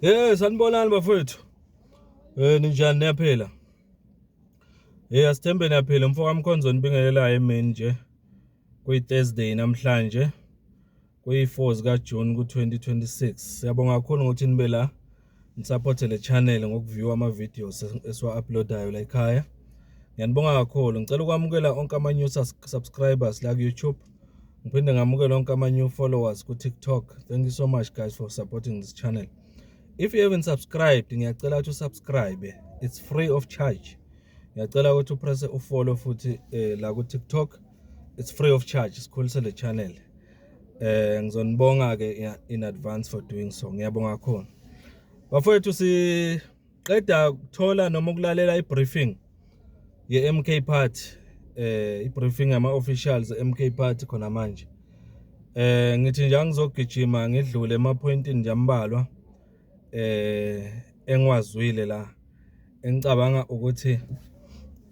Sanibonani bafowethu. Ninjani niyaphila? Asithembe niyaphila. Mfowethu kaMkhonzo nibingelelayo emini nje. Kuyi-Thursday namhlanje. Kuyi-4 zika June ku-2026. Siyabonga kakhulu ukuthi nibe la. Nisupporte le channel ngokuview ama-videos esiwa-uploadayo la ekhaya. Ngiyanibonga kakhulu. Ngicela ukwamukela onke ama-new subscribers la ku-YouTube. Ngiphinde ngamukela onke ama-new followers ku-TikTok. Thank you so much guys for supporting this channel. If you haven't subscribed, ngiyacela ukuthi subscribe. It's free of charge. Ngiyacela ukuthi upress ufollow futhi la ku TikTok. It's free of charge. Sikhulise le channel. Ngizonibonga ke in advance for doing so. Ngiyabonga kakhulu. Bafowethu siqeda ukuthola noma ukulalela ibriefing ye-MK Party. Ibriefing ama officials e-MK Party khona manje. Ngithi nje ngizogijima ngidlule ema-pointini nje ambalwa. Engwazwile la engicabanga ukuthi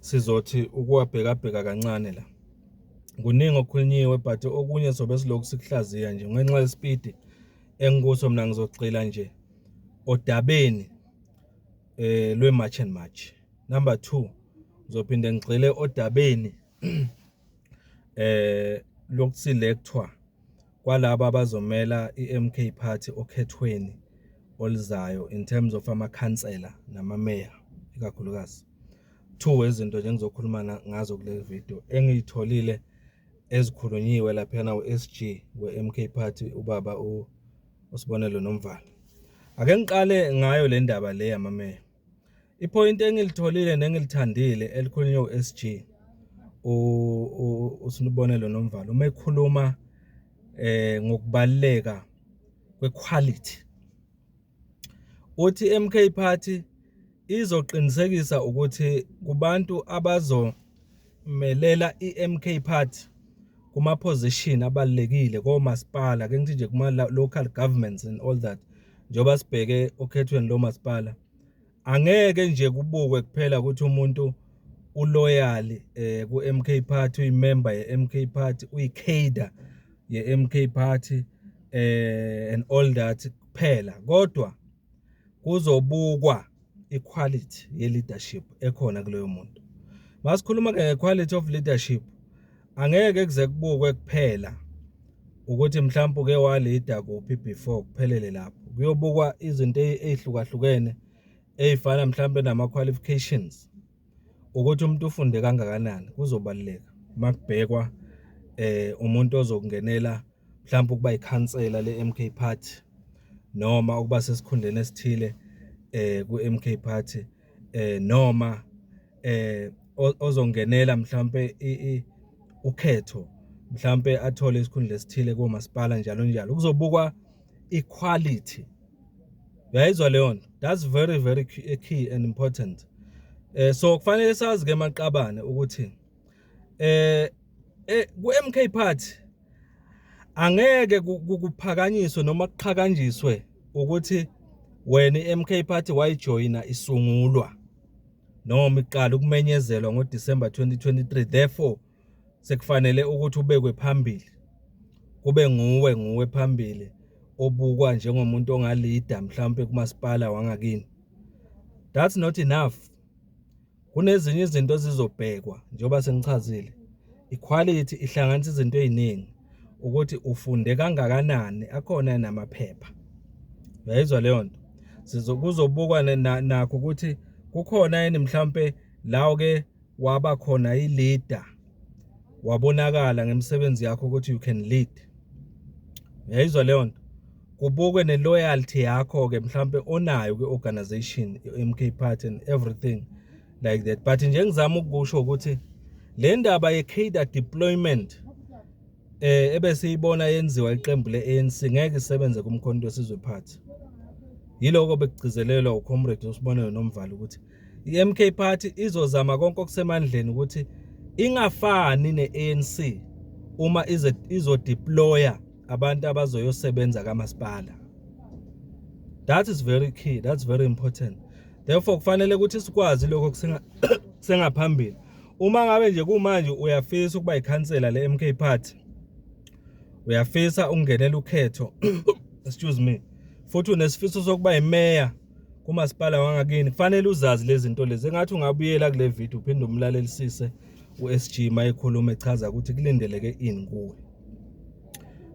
sizothi ukuwabheka kancane la kuningi okukhulunyiwe but okunye sobe siloku sikuhlaziya nje ngenxa yespeed engikuso mina ngizogcila nje odabeni lwe-March and March. Number 2 ngizophinde ngigxile odabeni lokuselectwa kwalabo abazomela i-MK Party okhethweni olizayo in terms of amakhansela nama-mayor ikakhulukazi. 2 izinto nje engizokhuluma ngazo kule video engiyitholile ezikhulunyiwe lapha na u-SG we-MK Party ubaba uSibonelo Nomvalo. Ake ngiqale ngayo le ndaba le yama-mayor. Ipoint engilitholile nengilithandile elikhulunywa u-SG uSibonelo Nomvalo uma ekhuluma ngokubaleka kwequality. Uthi MK Party izoqinisekisa ukuthi kubantu abazomelela iMK Party kuma position abalekile komasipala ke ngithi nje kuma local governments and all that njoba sibheke okhethweni lo masipala angeke nje kubukwe kuphela ukuthi umuntu uloyal ku-MK Party uyimember ye-MK Party uyicadre ye-MK Party and all that kuphela kodwa kuzobukwa equality ye leadership ekhona kuleyo muntu. Masikhuluma ke ngequality of leadership angeke kuze kubukwe kuphela ukuthi mhlawumbe ke wa leader kuphi before kuphelele lapho. Kuyobukwa izinto ezihlukahlukene ezifana mhlawumbe nama qualifications ukuthi umuntu ufunde kangakanani kuzobaleka makubhekwa umuntu ozokungenela mhlawumbe ukuba ikhansela le-MK Party noma ukuba sesikhundleni esithile ku-MK Party noma ozongenela mhlambe ukhetho mhlambe athole isikhundla esithile komasipala njalo njalo kuzobukwa equality. Uyayizwa leyo nto? That's very key and important. So kufanele sazi ke maqabane ukuthi ku-MK Party angeke kuphakanyiswe noma kuqhakanjiswe ukuthi wena iMK Party wayijoyina isungulwa noma iqala ukumenyezelwa ngoDisemba 2023 therefore sekufanele ukuthi ubekwe phambili kube nguwe phambili obukwa njengomuntu ongaleader mhlawumbe kumasipala wangakini. That's not enough. Kunezinye izinto zizobhekwa njengoba sengichazile. Equality ihlanganisa izinto eziningi ukuthi ufunde kangakanani akhona namaphepha. Uyayizwa leyo nto? Kuzobukwa nakho ukuthi kukhona yini mhlambe lawo ke waba khona i-leader wabonakala ngemsebenzi yakho ukuthi you can lead. Uyayizwa leyo nto? Kubukwe ne-loyalty yakho ke mhlambe onayo kwi-organization i-MK Party and everything like that. But nje ngizama ukusho ukuthi le ndaba ye-cadre deployment ebese ibona yenziwa iqembu le-ANC ngeke isebenze kumkhonto wesizwe Party. Yiloko bekugcizelelwa uComrade uSibonelo Nomvalo ukuthi iMK Party izozama konke okusemandleni ukuthi ingafani neANC uma izodeploya abantu abazoyosebenza kamasipala. That is very key, that's very important. Therefore kufanele ukuthi sikwazi lokho kusengaphambili. Uma ngabe nje kumanje uyafisa ukuba ikhansela leMK Party uyafisa ungenela ukhetho excuse me futhi unesifiso sokuba imeya kumasipala wangakini, kufanele uzazi lezi zinto lezi. Engathi ungabuyela kule video uphinde umlalelisise uSG mayikhuluma echaza ukuthi kulindeleke ini kuwe.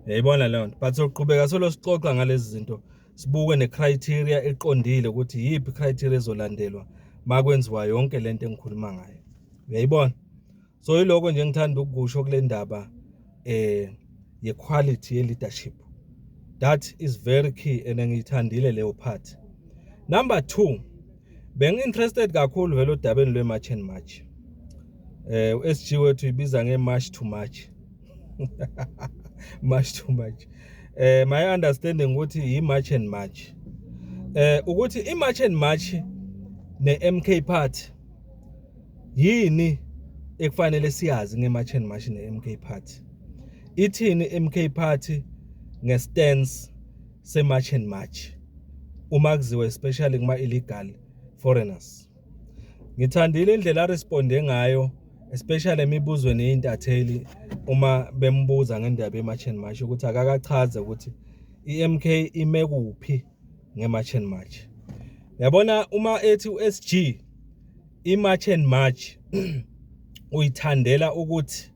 Yayibona leyo nto. But soqhubeka solo sixoxa ngalezi zinto, sibuke necriteria eqondile ukuthi yipi criteria ezolandelwa makwenziwa yonke lento engikhuluma ngayo. Uyayibona? So yiloko nje ngithanda ukusho kule ndaba ye-quality ye-leadership. That is very key and ngiyithandile leyo part. Number 2, bengi-interested kakhulu vele odabeni lwe-march and march. U-SG wethu ibiza nge-march to march. March to march. My understanding ukuthi yi-march and march. Ukuthi i-march and march ne-MK party yini ekufanele siyazi nge-march and march ne-MK party. Ithini MK party nge-stance se-march and march uma kuziwe especially kuma-illegal foreigners. Ngithandile indlela aresponde ngayo, especially emibuzweni yeintatheli uma bembuza ngendaba ye-march and march ukuthi akakachaza ukuthi i-MK ime kuphi nge-march and march. Yabona uma ethi uSG i-march and march uyithandela ukuthi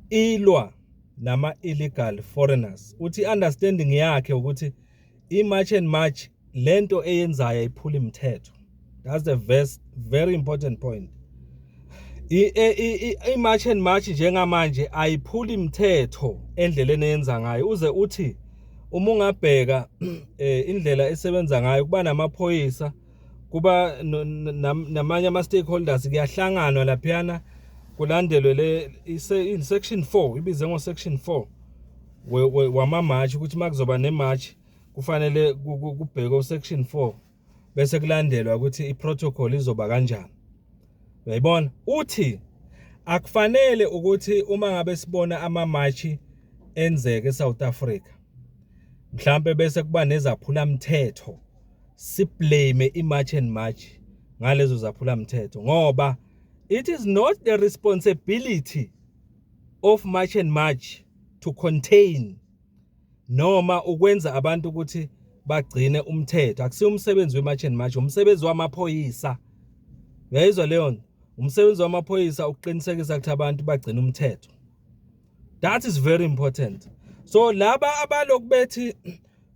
ilwa nama-illegal foreigners. Uthi understanding yakhe ukuthi i-march and march lento eyenzayo iphula imithetho. That's the very important point. I-march and march njengamanje ayiphuli imithetho endleleni eyenza ngayo. Uze uthi uma ungabheka indlela esebenza ngayo kuba namaphoyisa, kuba namanye ama-stakeholders, kuyahlanganwa laphiyana kulandelwe le section 4, ibize ngo section 4 wama-march ukuthi makuzoba ne-march kufanele kubhekwe section 4 bese kulandelwa ukuthi i-protocol izoba kanjani. Uyayibona? Uthi akufanele ukuthi uma ngabe sibona ama-march enzeke eSouth Africa mhlambe bese kuba nezaphula mthetho, siblame i-march and march ngalezo zaphula mthetho, ngoba it is not the responsibility of march and march to contain noma ukwenza abantu ukuthi bagcine umthetho. Akusiyo umsebenzi we-march and march, umsebenzi wamaphoyisa. Uyayizwa leyo nto? Umsebenzi wamaphoyisa ukuqinisekisa ukuthi abantu bagcine umthetho. That is very important. So laba abaloku bethi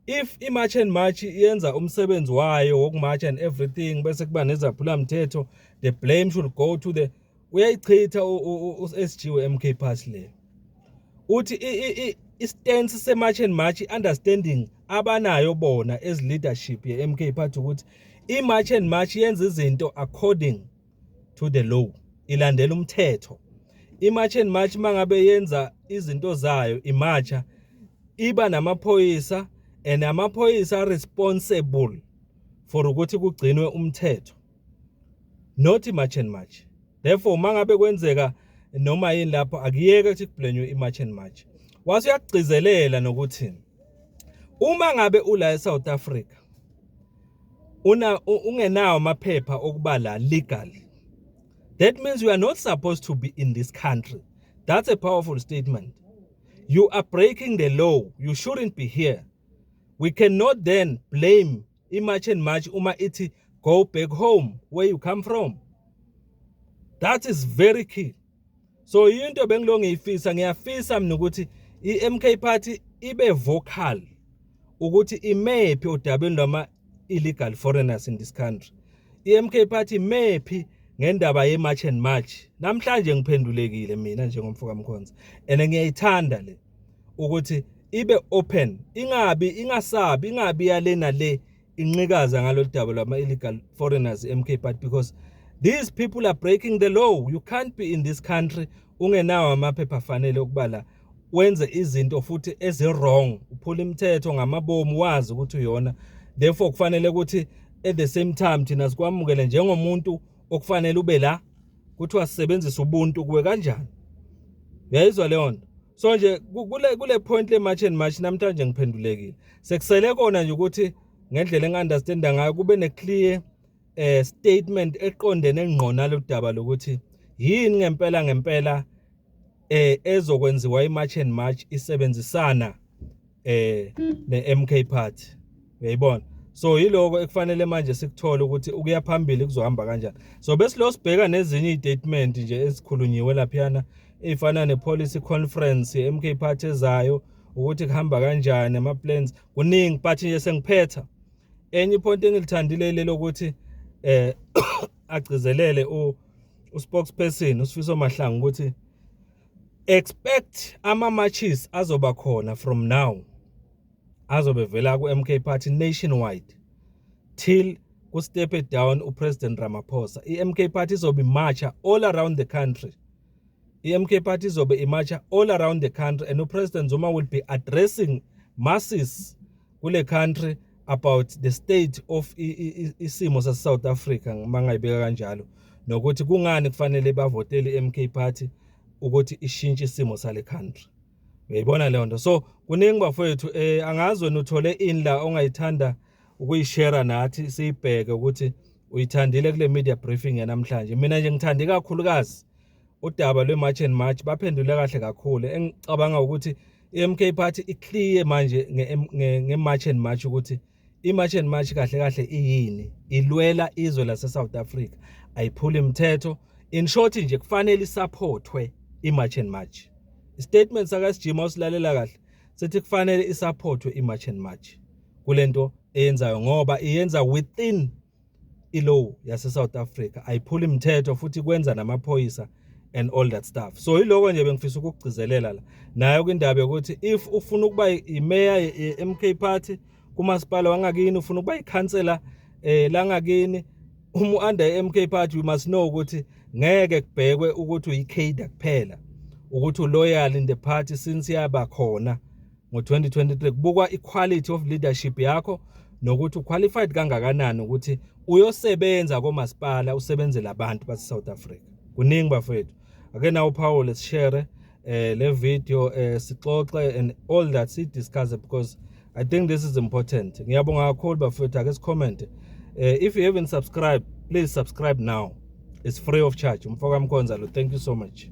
if i-march and march yenza umsebenzi wayo wokumarch and everything bese kuba nezaphula mthetho, the blame should go to the, uyayichitha u-SG we-MK party le. Uthi i-stance se-march and march understanding abanayo bona as leadership ye-MK party ukuthi i-march and march yenza izinto according to the law, ilandela umthetho. I-march and march mangabe yenza izinto zayo imarcha iba namaphoyisa and amaphoyisa responsible for ukuthi kugcinwe umthetho, not i-march and march. Therefore mangabe kwenzeka noma yini lapho akuyeke ukuthi kublenywe i-march and march. Wase uyagcizelela nokuthi uma ngabe ula eSouth Africa ungenawo amaphepha okuba la legally, that means you are not supposed to be in this country. That's a powerful statement. You are breaking the law. You shouldn't be here. We cannot then blame i-march and march uma iti go back home where you come from. That is very key. So into bengilo ngiyafisa mina ukuthi i-MK party ibe vocal ukuthi imephi odabeni lwama illegal foreigners in this country. I-MK party imephi ngendaba ye-march and march. Namhlanje ngiphendulekile mina njengomfoka Mkhonza and ngiyayithanda le ukuthi ibe open, ingabi yalena le inqikaza ngalo daba lwama illegal foreigners MK party, because these people are breaking the law. You can't be in this country ungenawo amaphepha afanele ukubala wenze izinto futhi ezi-wrong, uphula imithetho ngamabomu wazi ukuthi uyona. Therefore kufanele ukuthi at the same time thina sikwamukele njengomuntu okufanele ube la ukuthi wasebenzisa ubuntu kuwe kanjani. Uyayizwa leyo nto? So nje kule point le march and march namhlanje ngiphendulekile. Sekusele kona nje ukuthi ngendlela engiunderstanda ngayo kube ne clear statement eqondene ngqona lo daba lokuthi yini ngempela ezokwenziwa i-march and march isebenzisana ne-MK party. uyayibona. So yiloko ekufanele manje sikuthole ukuthi ukuya phambili kuzohamba kanjani. So bese lo sibheka nezinye istatement nje ezikhulunyiwe laphiyana ezifana nepolicy conference ye-MK Party ezayo ukuthi kuhamba kanjani ama plans kuningi but nje sengiphetha enye ipoint engilithandile lelo ukuthi agcizelele uspokesperson uSifiso Mahlangu ukuthi expect ama marches azoba khona from now azobe vela ku-MK Party nationwide till ku step it down uPresident Ramaphosa. I-MK Party izobe marcha all around the country. I-MK Party izobe marcha all around the country and uPresident Zuma will be addressing masses kule country about the state of isimo sa South Africa mangayibeka kanjalo nokuthi kungani kufanele bavotele i-MK Party ukuthi ishintshe isimo sale country. Uyayibona leyo nto. So kuningi bafowethu angazi wena uthole ini la ongayithanda ukuyishare nathi siyibheke ukuthi uyithandile kule media briefing yanamhlanje. Mina nje ngithande kakhulukazi udaba lwe-March and March baphendule kahle kakhulu. Engicabanga ukuthi i-MK Party iclear manje nge-March and March ukuthi i-March and March kahle kahle iyini, ilwela izwe lase-South Africa, ayiphula imithetho. In short nje kufanele isupportwe i-March and March. Istatement sakaSjima usilalela kahle sithi kufanele isupportwe i-March and March kulento eyenzayo ngoba iyenza within i-law yase-South Africa, ayiphula imithetho futhi kwenza namaphoyisa and all that stuff. So yiloko nje bengifisa ukugcizelela la nayo kwindaba ukuthi if ufuna ukuba imayor ye-MK Party kumasipala wangakini, ufuna ukuba ikhansela langakini under i-MK Party, we must know ukuthi ngeke kubhekwe ukuthi uyikhader kuphela, ukuthi uloyal in the party since yaba khona ngo-2023. Kubukwa equality of leadership yakho nokuthi uqualified kangakanani ukuthi uyosebenza komasipala usebenzele abantu base-South Africa. Kuningi bafethu. Ake nawo Paul let's share le video sixoxe and all that si discuss because I think this is important. Ngiyabonga kakhulu bafethu. Ake comment. If you haven't subscribed, please subscribe now. It's free of charge. Mfoka Mkonzalo. Thank you so much.